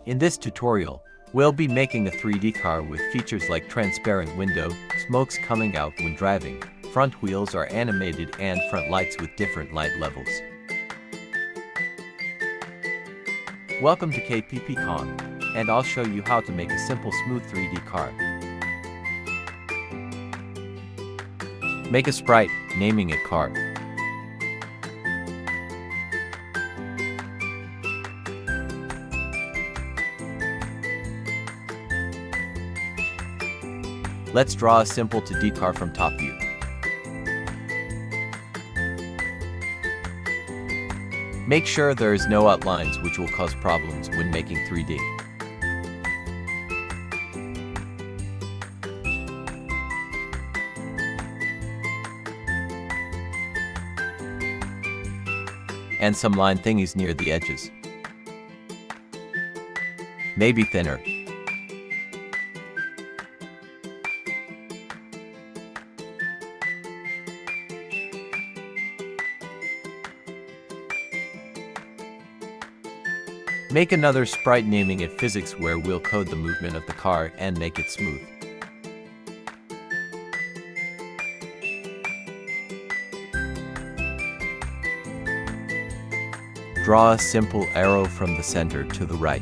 In this tutorial, we'll be making a 3D car with features like transparent window, smokes coming out when driving, front wheels are animated and front lights with different light levels. Welcome to KPPKAUNG, and I'll show you how to make a simple smooth 3D car. Make a sprite, naming it car. Let's draw a simple 2D car from top view. Make sure there is no outlines, which will cause problems when making 3D. And some line thingies near the edges. Maybe thinner. Make another sprite naming it physics, where we'll code the movement of the car and make it smooth. Draw a simple arrow from the center to the right.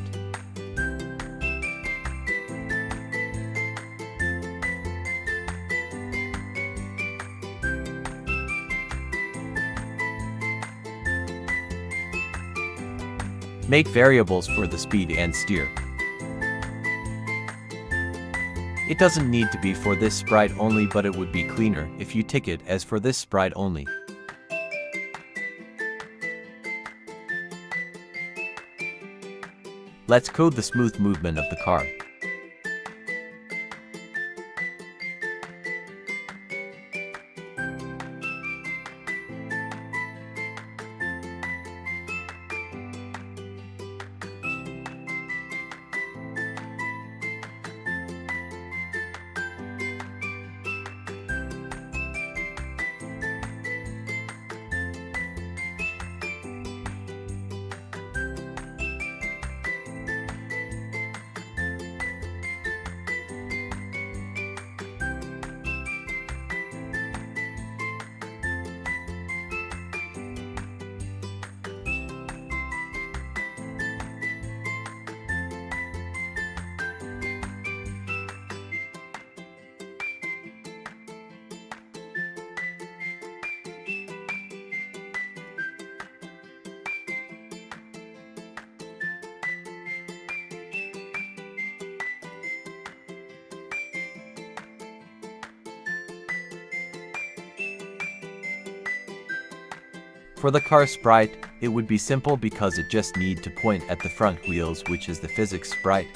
Make variables for the speed and steer. It doesn't need to be for this sprite only, but it would be cleaner if you tick it as for this sprite only. Let's code the smooth movement of the car. For the car sprite, it would be simple because it just need to point at the front wheels, which is the physics sprite.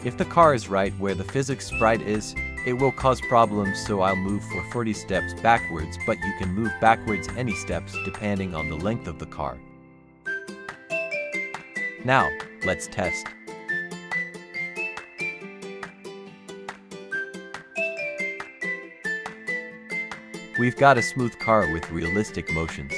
If the car is right where the physics sprite is, it will cause problems, so I'll move for 40 steps backwards, but you can move backwards any steps depending on the length of the car. Now, let's test. We've got a smooth car with realistic motions.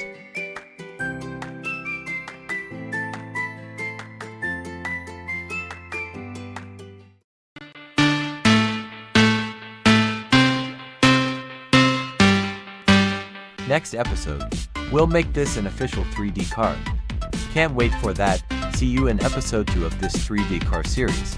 Next episode, we'll make this an official 3D car. Can't wait for that. See you in episode 2 of this 3D car series.